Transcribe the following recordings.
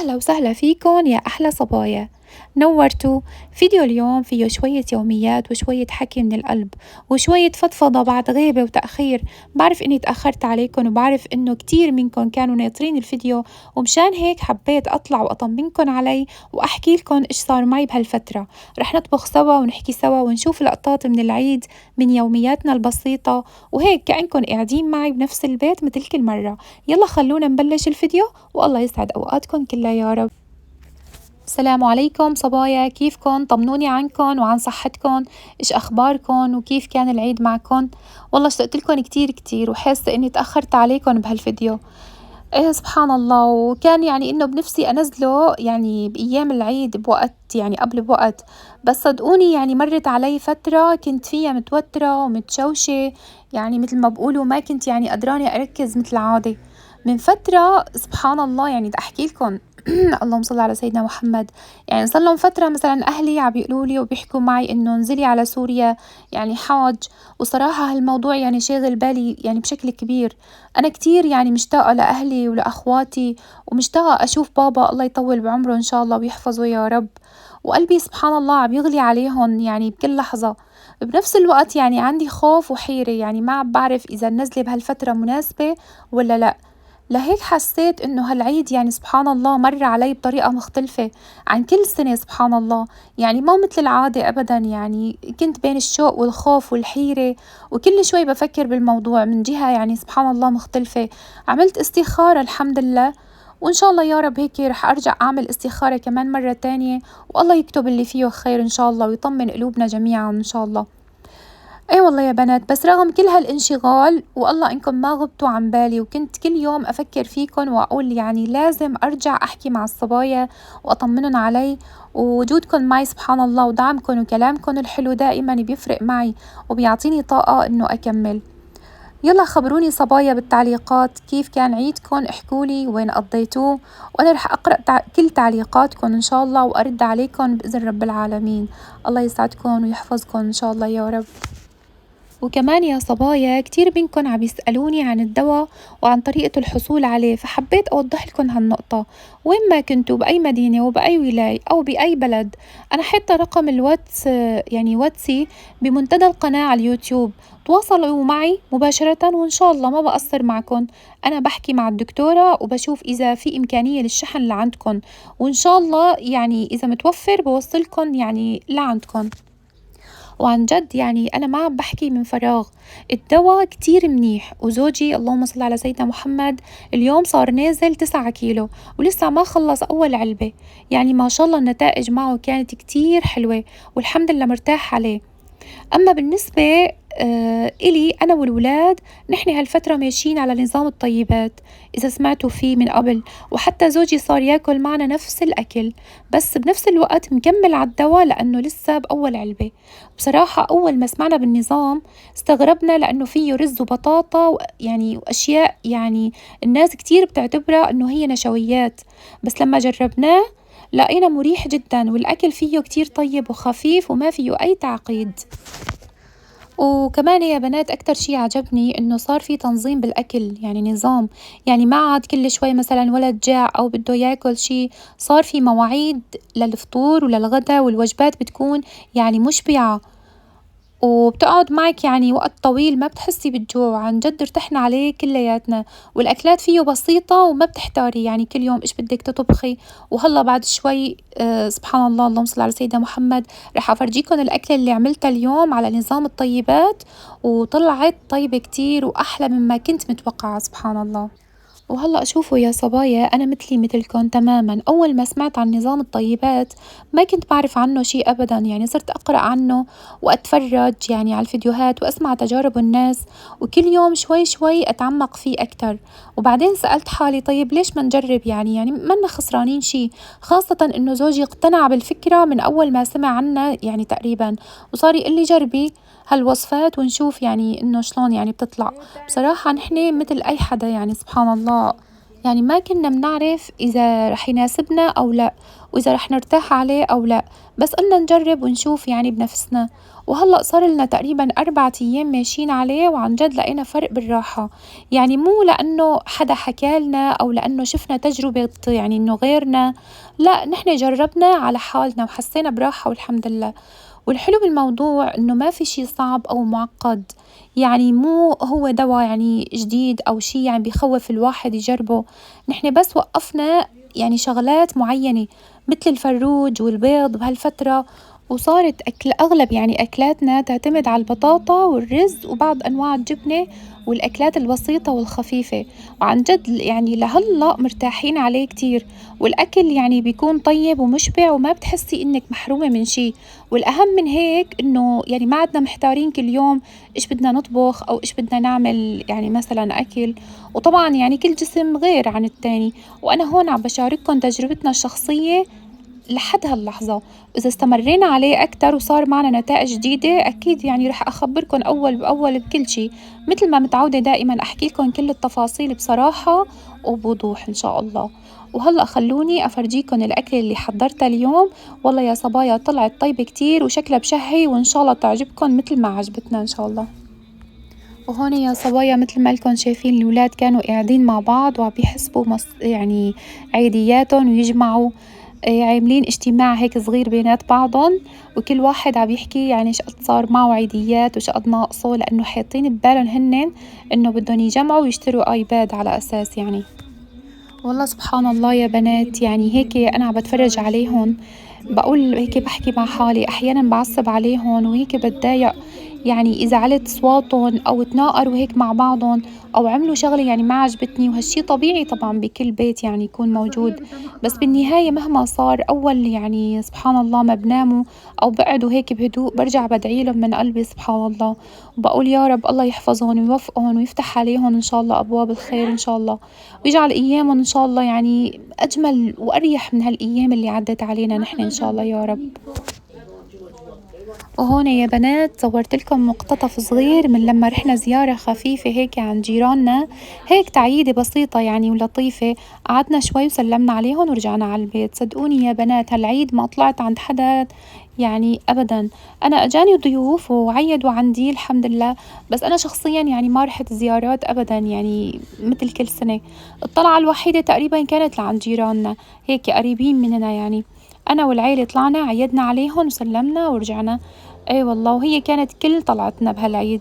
أهلا وسهلا فيكن يا أحلى صبايا. نورتوا. فيديو اليوم فيه شوية يوميات وشوية حكي من القلب وشوية فضفضة بعد غيبة وتأخير. بعرف إني تأخرت عليكم وبعرف إنه كتير منكم كانوا ناطرين الفيديو، ومشان هيك حبيت أطلع وأطمنكن علي وأحكي لكم إيش صار معي بهالفترة. رح نطبخ سوا ونحكي سوا ونشوف لقطات من العيد من يومياتنا البسيطة، وهيك كأنكم قاعدين معي بنفس البيت مثل كل مرة. يلا خلونا نبلش الفيديو، والله يسعد أوقاتكم كلها يا رب. السلام عليكم صبايا، كيفكن؟ طمنوني عنكن وعن صحتكن، إيش أخباركن وكيف كان العيد معكن؟ والله اشتقت لكم كتير كتير وحاسة إني تأخرت عليكم بهالفيديو. إيه سبحان الله، وكان يعني إنه بنفسي أنزله يعني بأيام العيد بوقت يعني قبل بوقت، بس صدقوني يعني مرت علي فترة كنت فيها متوترة ومتشوشة، يعني مثل ما بقولوا ما كنت يعني قدرانة أركز مثل العادة. من فترة سبحان الله يعني بدي أحكي لكم اللهم صل على سيدنا محمد. يعني صار لهم فترة مثلا أهلي عم بيقولوا لي وبيحكوا معي إنه انزلي على سوريا يعني حاج، وصراحة هالموضوع يعني شاغل بالي يعني بشكل كبير. أنا كتير يعني مشتاقة لأهلي ولأخواتي، ومشتاقة أشوف بابا الله يطول بعمره إن شاء الله ويحفظه يا رب، وقلبي سبحان الله عم يغلي عليهم يعني بكل لحظة. بنفس الوقت يعني عندي خوف وحيرة، يعني ما عم بعرف إذا النزلة بهالفترة مناسبة ولا لأ. لهيك حسيت إنه هالعيد يعني سبحان الله مر علي بطريقة مختلفة عن كل سنة سبحان الله، يعني مو مثل العادة أبدا. يعني كنت بين الشوق والخوف والحيرة، وكل شوي بفكر بالموضوع من جهة يعني سبحان الله مختلفة. عملت استخارة الحمد لله، وإن شاء الله يا رب هيك رح أرجع أعمل استخارة كمان مرة تانية، والله يكتب اللي فيه خير إن شاء الله ويطمن قلوبنا جميعا إن شاء الله. اي والله يا بنات، بس رغم كل هالانشغال والله انكم ما غبتوا عن بالي، وكنت كل يوم افكر فيكم واقول يعني لازم ارجع احكي مع الصبايا واطمنن علي. ووجودكم معي سبحان الله ودعمكم وكلامكم الحلو دائما بيفرق معي وبيعطيني طاقة انه اكمل. يلا خبروني صبايا بالتعليقات كيف كان عيدكم، احكولي وين قضيتوه، وانا رح اقرأ كل تعليقاتكم ان شاء الله وارد عليكم باذن رب العالمين. الله يسعدكم ويحفظكم ان شاء الله يا رب. وكمان يا صبايا كتير منكن عم يسألوني عن الدواء وعن طريقة الحصول عليه، فحبيت أوضح لكم هالنقطة. وين ما كنتوا بأي مدينة وبأي ولاية أو بأي بلد، أنا حاطة رقم الواتس يعني واتسي بمنتدى القناة على اليوتيوب. تواصلوا معي مباشرة وإن شاء الله ما بقصر معكم. أنا بحكي مع الدكتورة وبشوف إذا في إمكانية للشحن لعندكم، وإن شاء الله يعني إذا متوفر بوصلكم يعني لعندكم. وعن جد يعني أنا ما عم بحكي من فراغ، الدواء كتير منيح. وزوجي اللهم صل على سيدنا محمد اليوم صار نازل 9 كيلو ولسه ما خلص أول علبة، يعني ما شاء الله النتائج معه كانت كتير حلوة والحمد لله مرتاح عليه. أما بالنسبة إلي أنا والولاد، نحن هالفترة ماشيين على نظام الطيبات إذا سمعتوا فيه من قبل، وحتى زوجي صار ياكل معنا نفس الأكل، بس بنفس الوقت مكمل على الدواء لأنه لسه بأول علبة. بصراحة أول ما سمعنا بالنظام استغربنا لأنه فيه رز وبطاطا يعني وأشياء يعني الناس كتير بتعتبرها أنه هي نشويات، بس لما جربناه لقينا مريح جدا، والأكل فيه كتير طيب وخفيف وما فيه أي تعقيد. وكمان يا بنات أكتر شي عجبني إنه صار في تنظيم بالأكل، يعني نظام، يعني ما عاد كل شوي مثلا ولد جاع أو بده ياكل شي، صار في مواعيد للفطور وللغدا، والوجبات بتكون يعني مشبعة وبتقعد معك يعني وقت طويل ما بتحسي بالجوع. عن جد ارتحنا عليه كلياتنا، والأكلات فيه بسيطة وما بتحتاري يعني كل يوم إيش بدك تطبخي. وهلا بعد شوي سبحان الله اللهم صل على سيدنا محمد رح أفرجيكم الأكلة اللي عملتها اليوم على نظام الطيبات، وطلعت طيبة كتير وأحلى مما كنت متوقعة سبحان الله. وهلأ شوفوا يا صبايا، أنا مثلي مثلكم تماما، أول ما سمعت عن نظام الطيبات ما كنت بعرف عنه شيء أبدا، يعني صرت أقرأ عنه وأتفرج يعني على الفيديوهات وأسمع تجارب الناس، وكل يوم شوي شوي أتعمق فيه أكتر. وبعدين سألت حالي طيب ليش ما نجرب، يعني منا خسرانين شيء، خاصة إنه زوجي اقتنع بالفكرة من أول ما سمع عنها يعني تقريبا، وصار يقول لي جربي هالوصفات ونشوف يعني إنه شلون يعني بتطلع. بصراحة نحن مثل أي حدا يعني سبحان الله، يعني ما كنا بنعرف إذا رح يناسبنا أو لأ، وإذا رح نرتاح عليه أو لأ، بس قلنا نجرب ونشوف يعني بنفسنا. وهلأ صار لنا تقريبا 4 أيام ماشيين عليه، وعن جد لقينا فرق بالراحة. يعني مو لأنه حدا حكالنا أو لأنه شفنا تجربة يعني إنه غيرنا، لا، نحن جربنا على حالنا وحسينا براحة والحمد لله. والحلو بالموضوع إنه ما في شي صعب أو معقد، يعني مو هو دوا يعني جديد أو شي يعني بيخوف الواحد يجربه. نحن بس وقفنا يعني شغلات معينة مثل الفروج والبيض بهالفترة، وصارت أغلب يعني أكلاتنا تعتمد على البطاطا والرز وبعض أنواع الجبنة والأكلات البسيطة والخفيفة. وعن جد يعني لهلأ مرتاحين عليه كتير، والأكل يعني بيكون طيب ومشبع وما بتحسي إنك محرومة من شي. والأهم من هيك إنه يعني ما عدنا محتارين كل يوم إيش بدنا نطبخ أو إيش بدنا نعمل يعني مثلا أكل. وطبعا يعني كل جسم غير عن التاني، وأنا هون عم بشارككم تجربتنا الشخصية لحد هاللحظة. إذا استمرينا عليه أكتر وصار معنا نتائج جديدة أكيد يعني رح أخبركم أول بأول بكل شي، مثل ما متعودة دائما أحكي لكم كل التفاصيل بصراحة وبوضوح إن شاء الله. وهلأ خلوني أفرجيكم الأكل اللي حضرته اليوم. والله يا صبايا طلعت طيبة كتير وشكلها بشهي، وإن شاء الله تعجبكم مثل ما عجبتنا إن شاء الله. وهون يا صبايا مثل ما لكم شايفين الولاد كانوا قاعدين مع بعض وعم بيحسبوا يعني عيدياتهم ويجمعوا. عاملين اجتماع هيك صغير بينات بعضهم، وكل واحد عم يحكي يعني شقد صار معه عيديات وشقد ناقصه، لأنه حاطين ببالهم هنن إنه بدهم يجمعوا ويشتروا آيباد على أساس يعني. والله سبحان الله يا بنات، يعني هيك أنا عم بتفرج عليهم بقول هيك بحكي مع حالي أحيانا بعصب عليهم وهيك بتضايق، يعني إذا علت صواتهم أو تناقروا هيك مع بعضهم أو عملوا شغلة يعني ما عجبتني، وهالشي طبيعي طبعا بكل بيت يعني يكون موجود. بس بالنهاية مهما صار أول يعني سبحان الله ما بناموا أو بقعدوا هيك بهدوء برجع بدعي لهم من قلبي سبحان الله، وبقول يا رب الله يحفظهم ويوفقهم ويفتح عليهم إن شاء الله أبواب الخير إن شاء الله، ويجعل أيامهم إن شاء الله يعني أجمل وأريح من هالأيام اللي عدت علينا نحن إن شاء الله يا رب. وهون يا بنات صورت لكم مقتطف صغير من لما رحنا زيارة خفيفة هيك عند جيراننا، هيك تعييدة بسيطة يعني ولطيفة. قعدنا شوي وسلمنا عليهم ورجعنا على البيت. صدقوني يا بنات هالعيد ما طلعت عند حدا يعني أبدا. أنا أجاني ضيوف وعيدوا عندي الحمد لله، بس أنا شخصيا يعني ما رحت زيارات أبدا يعني مثل كل سنة. الطلعة الوحيدة تقريبا كانت لعند جيراننا هيك قريبين مننا يعني، أنا والعيلة طلعنا عيدنا عليهم وسلمنا ورجعنا. أي والله، وهي كانت كل طلعتنا بهالعيد.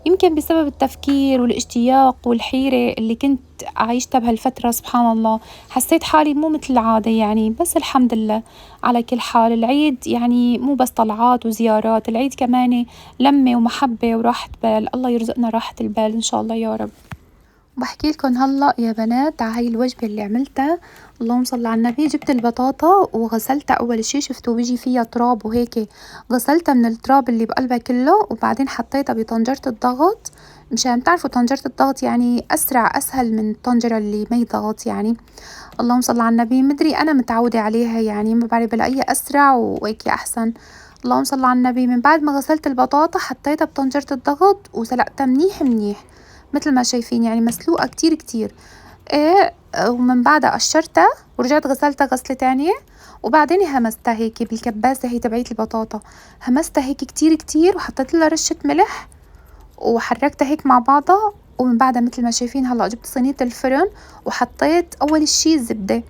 يمكن بسبب التفكير والاشتياق والحيرة اللي كنت عايشتها بهالفترة سبحان الله، حسيت حالي مو مثل العادة يعني. بس الحمد لله على كل حال، العيد يعني مو بس طلعات وزيارات، العيد كمان لمة ومحبة وراحة بال. الله يرزقنا راحة البال إن شاء الله يا رب. بحكي لكم هلا يا بنات على هاي الوجبة اللي عملتها. اللهم صل على النبي. جبت البطاطا وغسلتها أول شي، شفتوا بيجي فيها تراب وهيك، غسلتها من التراب اللي بقلبها كله، وبعدين حطيتها بطنجرة الضغط. مشان تعرفوا طنجرة الضغط يعني أسرع أسهل من الطنجرة اللي ما يضغط يعني. اللهم صل على النبي. مدري أنا متعودة عليها يعني ما بعرف بلاقيها أسرع وهيك أحسن. اللهم صل على النبي. من بعد ما غسلت البطاطا حطيتها بطنجرة الضغط وسلقتها منيح منيح مثل ما شايفين يعني مسلوقة كتير كتير. ايه، ومن بعدها قشرتها ورجعت غسلتها غسلة تانية، وبعدين همستها هيك بالكباسة هي تبعيت البطاطا، همستها هيك كتير كتير وحطيت لها رشة ملح وحركتها هيك مع بعضها. ومن بعدها مثل ما شايفين هلا جبت صينية الفرن وحطيت أول شي الزبدة.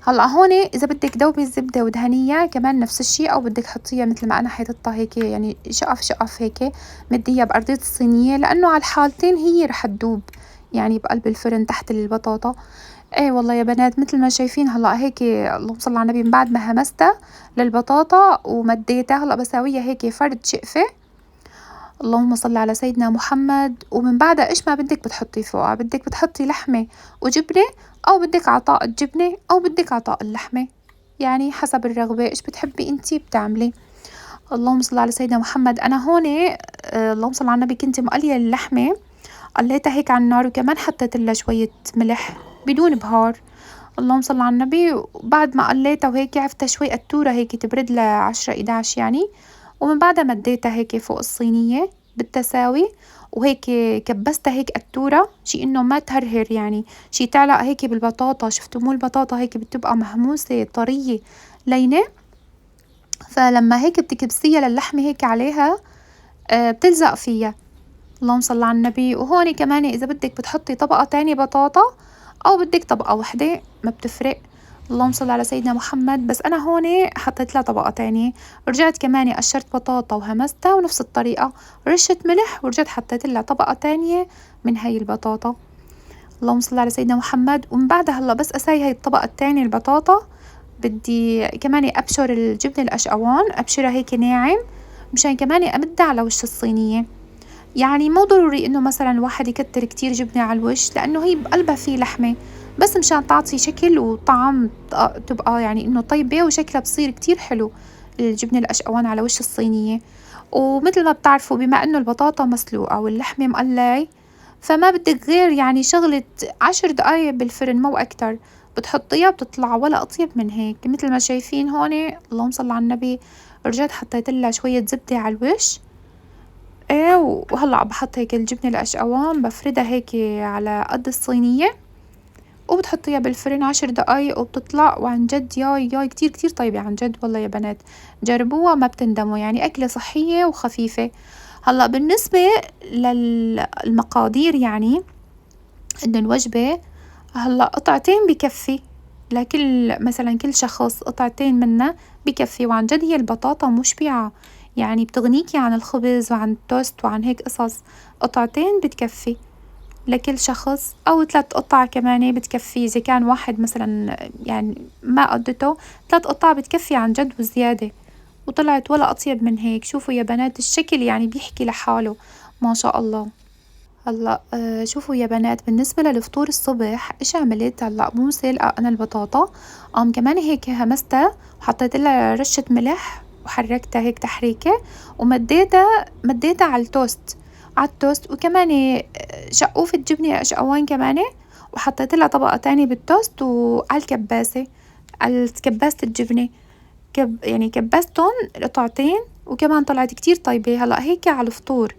هلا هون إذا بدك دوبي الزبدة ودهنية كمان نفس الشي، أو بدك حطيها مثل ما أنا حاططها هيك يعني شقف شقف هيك مديها بأرضية الصينية، لأنه على الحالتين هي رح تدوب يعني بقلب الفرن تحت البطاطا. ايه والله يا بنات مثل ما شايفين هلا هيك اللهم صل على النبي. من بعد ما همستها للبطاطا ومديتها هلا بساويها هيك فرد شقفة. اللهم صل على سيدنا محمد. ومن بعدها ايش ما بدك بتحطي فوقها، بدك بتحطي لحمة وجبنة، او بدك عطاء الجبنة او بدك عطاء اللحمة، يعني حسب الرغبة ايش بتحبي انتي بتعملي. اللهم صل على سيدنا محمد. انا هون اللهم صل على النبي كنت مقلية اللحمة، قليتها هيك على النار وكمان حطيت لها شوية ملح بدون بهار. اللهم صل على النبي. وبعد ما قليتها وهيك عفتها شوي قتورة هيك تبرد ل10 11 يعني. ومن بعدها مديتها هيك فوق الصينية بالتساوي، وهيك كبستها هيك قتورة، شي إنه ما تهرهر يعني، شي تعلق هيك بالبطاطا. شفتوا مو البطاطا هيك بتبقى مهموسة طرية لينة، فلما هيك بتكبسيها للحمة هيك عليها بتلزق فيها. اللهم صل على النبي. وهون كمان إذا بدك بتحطي طبقة تانية بطاطا أو بدك طبقة وحدة ما بتفرق. اللهم صل على سيدنا محمد. بس أنا هون حطيت لها طبقة تانية، رجعت كمان قشرت بطاطا وهمستها ونفس الطريقة، رشة ملح ورجعت حطيت لها طبقة تانية من هاي البطاطا. اللهم صل على سيدنا محمد. ومن بعدها هلا بس أساوي هاي الطبقة التانية البطاطا، بدي كمان أبشر الجبنة القشقوان، أبشرها هيك ناعم مشان كمان أمدها على وش الصينية. يعني مو ضروري إنه مثلا الواحد يكتر كتير جبنة على الوش، لأنه هي بقلبها فيه لحمة، بس مشان تعطي شكل وطعم تبقى يعني إنه طيبة وشكلها بصير كتير حلو الجبنة القشقوان على وش الصينية. ومثل ما بتعرفوا بما إنه البطاطا مسلوقة واللحمة مقلاي، فما بدك غير يعني شغلة 10 دقايق بالفرن مو أكتر، بتحطيها بتطلع ولا أطيب من هيك مثل ما شايفين هون. اللهم صل على النبي. رجعت حطيت لها شوية زبدة على الوش. ايه وهلا بحط هيك الجبنة القشقوان بفردها هيك على قد الصينية، وبتحطيها بالفرن 10 دقايق وبتطلع. وعن جد ياي ياي كتير كتير طيبة عن جد والله يا بنات، جربوها ما بتندموا، يعني أكلة صحية وخفيفة. هلا بالنسبة للمقادير، يعني إنه الوجبة هلا قطعتين بكفي لكل مثلا كل شخص، قطعتين منها بكفي. وعن جد هي البطاطا مشبعة، يعني بتغنيكي عن الخبز وعن التوست وعن هيك قصص. قطعتين بتكفي لكل شخص، أو 3 قطع كمان بتكفي إذا كان واحد مثلا يعني ما قدته، 3 قطع بتكفي عن جد وزيادة. وطلعت ولا أطيب من هيك. شوفوا يا بنات الشكل يعني بيحكي لحاله ما شاء الله. هلا شوفوا يا بنات بالنسبة للفطور الصبح إيش عملت. هلا مو سلقة أنا البطاطا، كمان هيك همستها وحطيت لها رشة ملح وحركتها هيك تحريكة، مديتها على التوست، وكمان شقوفة جبنة قشقوان كمان، وحطيت لها طبقة تانية بالتوست وعلى الكباسة، على كباسة الجبنة يعني كبستهم قطعتين، وكمان طلعت كتير طيبة. هلا هيك على الفطور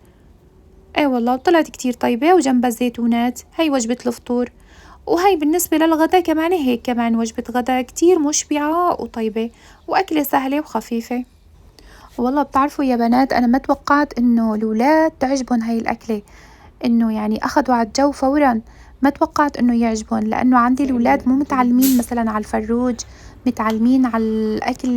اي والله طلعت كتير طيبة، وجنبها زيتونات. هاي وجبة الفطور. وهي بالنسبة للغدا كمان هيك كمان وجبة غدا كتير مشبعة وطيبة وأكلة سهلة وخفيفة. والله بتعرفوا يا بنات أنا ما توقعت إنه الولاد تعجبهم هاي الأكلة، إنه يعني أخذوا على الجو فورا. ما توقعت إنه يعجبهم، لأنه عندي الولاد مو متعلمين مثلا على الفروج، متعلمين على الأكل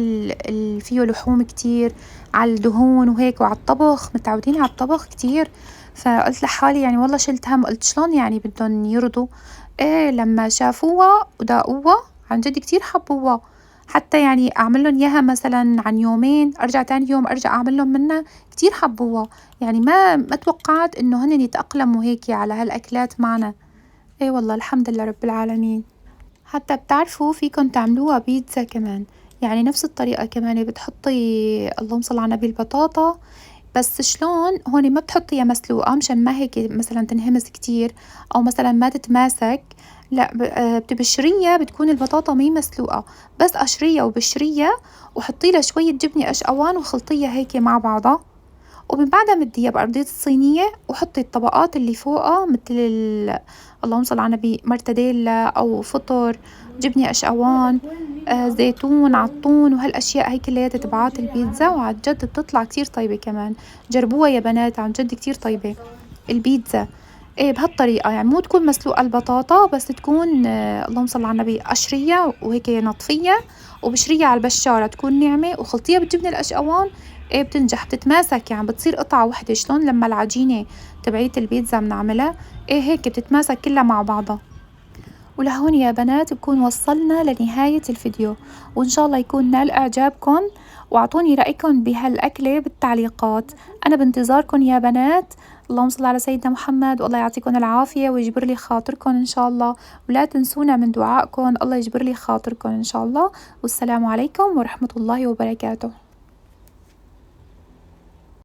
اللي فيه لحوم كتير، على الدهون وهيك، وعلى الطبخ متعودين على الطبخ كتير. فقلت لحالي يعني والله شلت هم، قلت شلون يعني بدهم يرضوا. ايه لما شافوها وداقوها عن جد كتير حبوها. حتى يعني اعمل لهم اياها مثلا عن يومين، ارجع تاني يوم ارجع اعمل لهم منها، كتير حبوها. يعني ما توقعت انه هن يتأقلموا هيك على هالاكلات معنا. ايه والله الحمد لله رب العالمين. حتى بتعرفوا فيكن تعملوها بيتزا كمان، يعني نفس الطريقة كمان بتحطي اللهم صل على النبي البطاطا، بس شلون هون ما بتحطيها مسلوقة مشان ما هيك مثلا تنهمس كتير أو مثلا ما تتماسك. لا بتبشريها، بتكون البطاطا مي مسلوقة، بس قشريها وبشريها وحطي لها شوية جبنة قشقوان وخلطيها هيك مع بعضها. ومن بعدها مديها بأرضية الصينية وحطي الطبقات اللي فوقها مثل اللهم صل على النبي مرتديلا أو فطر، جبنة قشقوان، زيتون، عطون، وهالأشياء هي كلياتها تبعات البيتزا. وعن جد بتطلع كتير طيبة كمان. جربوها يا بنات عن جد كتير طيبة البيتزا. ايه بهالطريقة يعني مو تكون مسلوقة البطاطا، بس تكون اللهم صل على النبي قشرية وهيك نطفية وبشرية على البشارة تكون ناعمة، وخلطيها بالجبنة القشقوان. ايه بتنجح بتتماسك، يعني بتصير قطعة وحدة، شلون لما العجينة تبعية البيتزا بنعملها ايه هيك بتتماسك كلها مع بعضها. ولهون يا بنات بكون وصلنا لنهاية الفيديو، وإن شاء الله يكون نال إعجابكم، واعطوني رأيكم بهالأكلة بالتعليقات. أنا بانتظاركم يا بنات. اللهم صل على سيدنا محمد، والله يعطيكم العافية ويجبر لي خاطركم إن شاء الله، ولا تنسونا من دعائكم. الله يجبر لي خاطركم إن شاء الله. والسلام عليكم ورحمة الله وبركاته.